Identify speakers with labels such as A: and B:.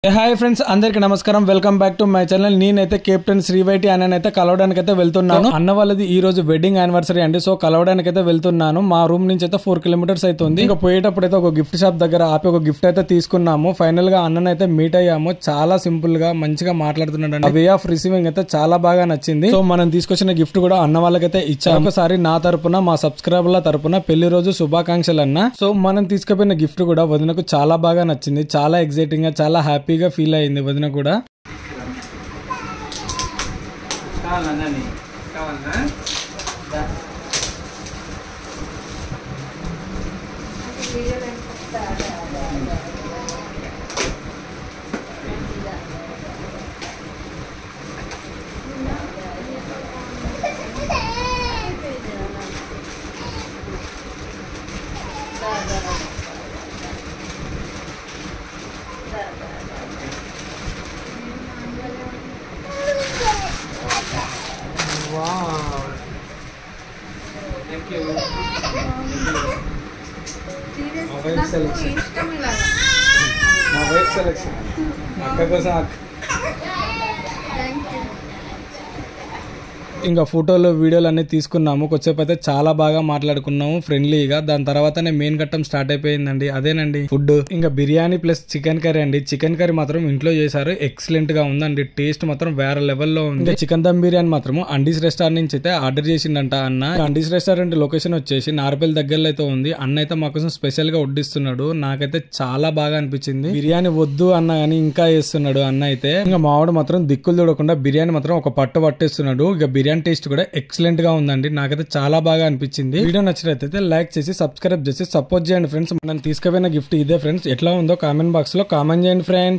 A: Hi friends, అందరికి నమస్కారం. Welcome back to my channel. నేనైతే కెప్టెన్ శ్రీవైటి అన్ననైతే కలవడానికి అయితే వెళ్తున్నాను. అన్న వాళ్ళది ఈ రోజు వెడ్డింగ్ యానివర్సరీ అండి. సో కలవడానికి అయితే వెళ్తున్నాను. మా రూమ్ నుంచి అయితే 4 కిలోమీటర్స్ అవుతుంది. ఇంకా పోయేటప్పుడు అయితే ఒక గిఫ్ట్ షాప్ దగ్గర ఆపి ఒక గిఫ్ట్ అయితే తీసుకున్నాము. ఫైనల్ గా అన్ననైతే మీట్ అయ్యాము. చాలా సింపుల్ గా మంచిగా మాట్లాడుతున్నాడు. వే ఆఫ్ రిసీవింగ్ అయితే చాలా బాగా నచ్చింది. సో మనం తీసుకొచ్చిన గిఫ్ట్ కూడా అన్న వాళ్ళకైతే ఇచ్చాము. ఒకసారి నా తరపున, మా సబ్స్క్రైబర్ల తరపున పెళ్లి రోజు శుభాకాంక్షలు అన్న. సో మనం తీసుకుపోయిన గిఫ్ట్ కూడా వదినకు చాలా బాగా నచ్చింది. చాలా ఎక్సైటింగ్ గా, చాలా హ్యాపీగా ఫీల్ అయింది వదిన కూడా. ఇంకా ఫోటోలు వీడియోలు అన్ని తీసుకున్నాము. కొద్దిసేపు అయితే చాలా బాగా మాట్లాడుకున్నాము ఫ్రెండ్లీగా. దాని తర్వాతనే మెయిన్ ఘట్టం స్టార్ట్ అయిపోయిందండి. అదేనండి ఫుడ్. ఇంకా బిర్యానీ ప్లస్ చికెన్ కర్రీ అండి. చికెన్ కర్రీ మాత్రం ఇంట్లో చేశారు. ఎక్సలెంట్ గా ఉందండి. టేస్ట్ మాత్రం వేరే లెవెల్లో ఉంది. ఇంకా చికెన్ దమ్ బిర్యానీ మాత్రం అండీస్ రెస్టారెంట్ నుంచి అయితే ఆర్డర్ చేసిండంట అన్న. అండీస్ రెస్టారెంట్ లొకేషన్ వచ్చేసి నార్పల్లి దగ్గరలో అయితే ఉంది. అన్న అయితే మా కోసం స్పెషల్ గా వడ్డిస్తున్నాడు. నాకైతే చాలా బాగా అనిపించింది. బిర్యానీ వద్దు అన్న కానీ ఇంకా వేస్తున్నాడు అన్న అయితే. ఇంకా మావాడు మాత్రం దిక్కులు చూడకుండా బిర్యానీ మాత్రం ఒక పట్టు పట్టేస్తున్నాడు. ఇక బిర్యానీ టేస్ట్ కూడా ఎక్సలెంట్ గా ఉందండి. నాకైతే చాలా బాగా అనిపించింది. వీడియో నచ్చినట్లయితే లైక్ చేసి సబ్స్క్రైబ్ చేసి సపోర్ట్ చేయండి ఫ్రెండ్స్. మనం తీసుకుపోయిన గిఫ్ట్ ఇదే ఫ్రెండ్స్. ఎట్లా ఉందో కామెంట్ బాక్స్ లో కామెంట్ చేయండి ఫ్రెండ్స్.